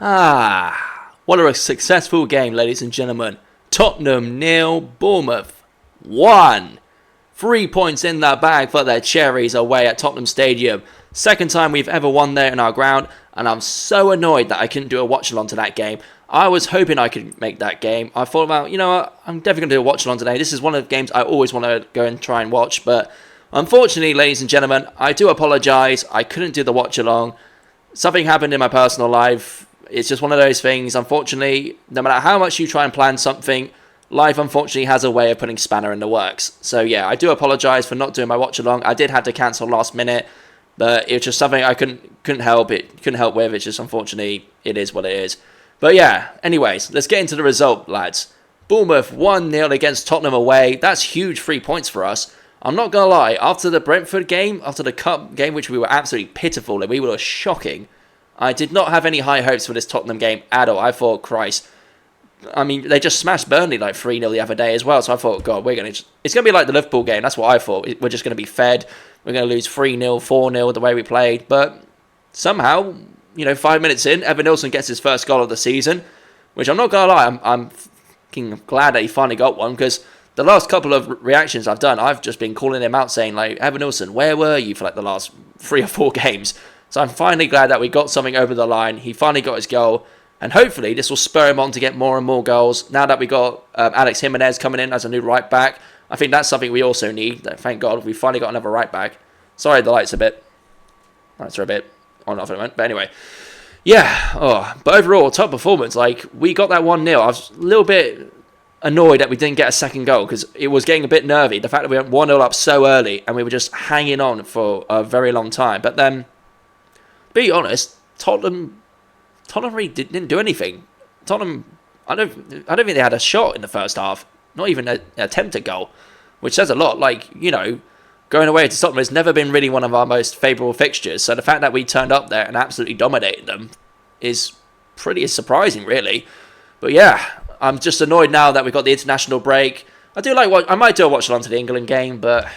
What a successful game, ladies and gentlemen. Tottenham 0, Bournemouth 1. 3 points in the bag for the Cherries away at Tottenham Stadium. Second time we've ever won there in our ground, and I'm so annoyed that I couldn't do a watch-along to that game. I was hoping I could make that game. I thought about, you know what, I'm definitely going to do a watch-along today. This is one of the games I always want to go and try and watch, but unfortunately, ladies and gentlemen, I do apologise. I couldn't do the watch-along. Something happened in my personal life. It's just one of those things. Unfortunately, no matter how much you try and plan something, life unfortunately has a way of putting spanner in the works. So yeah, I do apologise for not doing my watch-along. I did have to cancel last minute, but it was just something I couldn't help with. It's just, unfortunately, it is what it is. But yeah, anyways, let's get into the result, lads. Bournemouth 1-0 against Tottenham away. That's huge 3 points for us. I'm not going to lie, after the Brentford game, after the Cup game, which we were absolutely pitiful and we were shocking, I did not have any high hopes for this Tottenham game at all. I thought, Christ, I mean, they just smashed Burnley like 3-0 the other day as well, so I thought, God, it's going to be like the Liverpool game. That's what I thought. We're just going to be fed. We're going to lose 3-0, 4-0 the way we played, but somehow, 5 minutes in, Evanilson gets his first goal of the season, which I'm not going to lie, I'm fucking glad that he finally got one, because the last couple of reactions I've done, I've just been calling him out saying, like, Evanilson, where were you for like the last 3 or 4 games? So I'm finally glad that we got something over the line. He finally got his goal, and hopefully this will spur him on to get more and more goals. Now that we got Alex Jimenez coming in as a new right back, I think that's something we also need. Thank God we finally got another right back. Sorry, the lights are a bit on off at the moment, but anyway. Yeah, but overall, top performance. Like, we got that 1-0. I was a little bit annoyed that we didn't get a second goal because it was getting a bit nervy. The fact that we went 1-0 up so early and we were just hanging on for a very long time. But then, to be honest, Tottenham really didn't do anything. Tottenham, I don't think they had a shot in the first half. Not even an attempt at goal, which says a lot. Like, going away to Tottenham has never been really one of our most favourable fixtures. So the fact that we turned up there and absolutely dominated them is pretty surprising, really. But yeah, I'm just annoyed now that we've got the international break. I might do a watch along to the England game, but,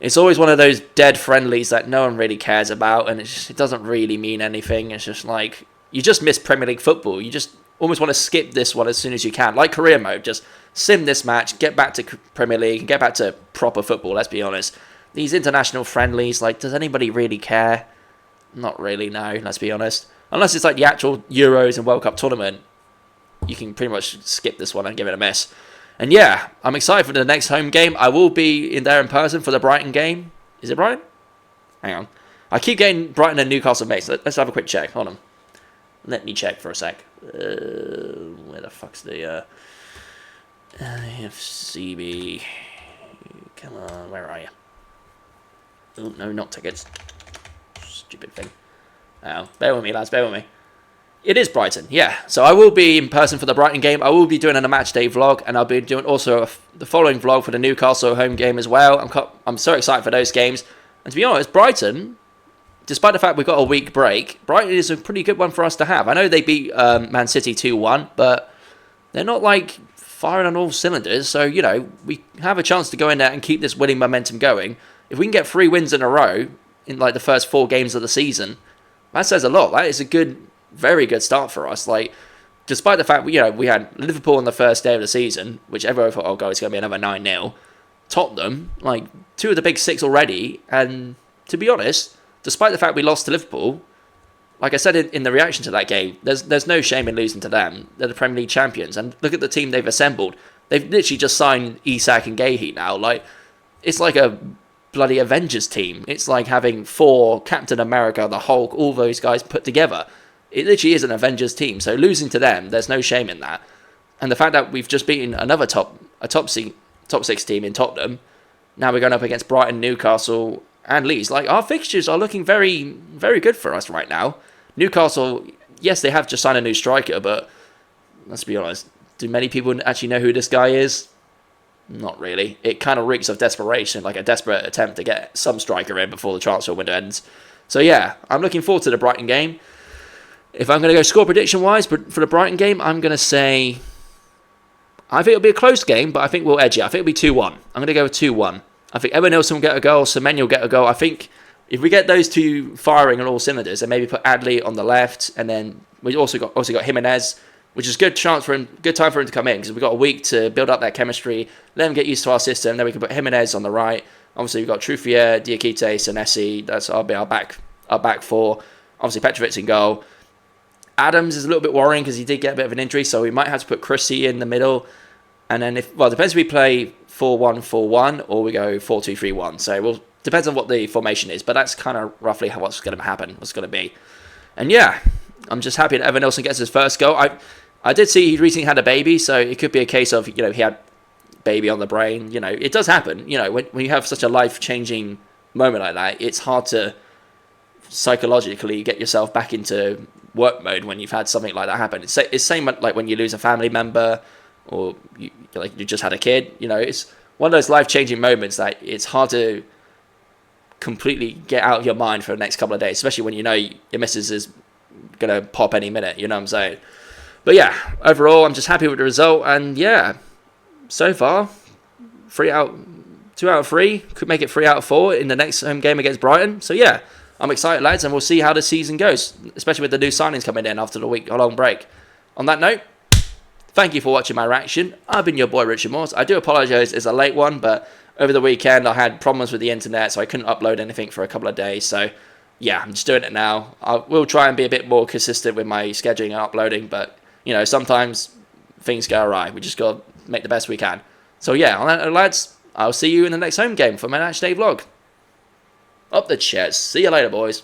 it's always one of those dead friendlies that no one really cares about, and it doesn't really mean anything. It's just like, you just miss Premier League football. You just almost want to skip this one as soon as you can. Like career mode, just sim this match, get back to Premier League, and get back to proper football, let's be honest. These international friendlies, like, does anybody really care? Not really, no, let's be honest. Unless it's like the actual Euros and World Cup tournament, you can pretty much skip this one and give it a miss. And yeah, I'm excited for the next home game. I will be in there in person for the Brighton game. Is it Brighton? Hang on. I keep getting Brighton and Newcastle mixed. Let's have a quick check. Hold on. Let me check for a sec. Where the fuck's the AFCB? Come on, where are you? Oh, no, not tickets. Stupid thing. Oh, bear with me, lads, bear with me. It is Brighton, yeah. So I will be in person for the Brighton game. I will be doing a match day vlog, and I'll be doing also the following vlog for the Newcastle home game as well. I'm so excited for those games. And to be honest, Brighton, despite the fact we've got a week break, Brighton is a pretty good one for us to have. I know they beat Man City 2-1, but they're not like firing on all cylinders. So, we have a chance to go in there and keep this winning momentum going. If we can get 3 wins in a row in like the first 4 games of the season, that says a lot. That is a very good start for us. Like, despite the fact we had Liverpool on the first day of the season, which everyone thought, oh god, it's going to be another 9-0. Tottenham, like 2 of the big 6 already, and to be honest, despite the fact we lost to Liverpool, like I said in the reaction to that game, there's no shame in losing to them. They're the Premier League champions, and look at the team they've assembled. They've literally just signed Isak and Gahey now. Like, it's like a bloody Avengers team. It's like having 4 Captain America, the Hulk, all those guys put together. It literally is an Avengers team. So losing to them, there's no shame in that. And the fact that we've just beaten another top 6 team in Tottenham, now we're going up against Brighton, Newcastle, and Leeds. Like, our fixtures are looking very, very good for us right now. Newcastle, yes, they have just signed a new striker, but let's be honest, do many people actually know who this guy is? Not really. It kind of reeks of desperation, like a desperate attempt to get some striker in before the transfer window ends. So yeah, I'm looking forward to the Brighton game. If I'm going to go score prediction-wise for the Brighton game, I'm going to say, I think it'll be a close game, but I think we'll edge it. I think it'll be 2-1. I'm going to go with 2-1. I think Evanilson will get a goal, Semenyo will get a goal. I think if we get those two firing on all cylinders, and maybe put Adley on the left, and then we also got Jimenez, which is good time for him to come in, because we've got a week to build up that chemistry, let him get used to our system. Then we can put Jimenez on the right. Obviously, we've got Truffier, Diakite, Senesi. That'll be our back four. Obviously, Petrovic in goal. Adams is a little bit worrying because he did get a bit of an injury, so we might have to put Chrissy in the middle. And then it depends if we play 4-1-4-1 or we go 4-2-3-1. So depends on what the formation is, but that's kind of roughly what's going to happen, what's going to be. And yeah, I'm just happy that Evanilson gets his first goal. I did see he recently had a baby, so it could be a case of, he had baby on the brain. It does happen. When you have such a life-changing moment like that, it's hard to psychologically get yourself back into work mode when you've had something like that happen. It's same like when you lose a family member, or you just had a kid. It's one of those life-changing moments that it's hard to completely get out of your mind for the next couple of days, especially when your missus is gonna pop any minute. You know what I'm saying? But yeah, overall, I'm just happy with the result, and yeah, so far, 2 out of 3, could make it 3 out of 4 in the next home game against Brighton. So yeah, I'm excited, lads, and we'll see how the season goes, especially with the new signings coming in after the week-long break. On that note, thank you for watching my reaction. I've been your boy, Richard Morse. I do apologise, it's a late one, but over the weekend I had problems with the internet, so I couldn't upload anything for a couple of days. So yeah, I'm just doing it now. I will try and be a bit more consistent with my scheduling and uploading, but sometimes things go awry. We just got to make the best we can. So yeah, on that note, lads, I'll see you in the next home game for my match day vlog. Up the chairs. See you later, boys.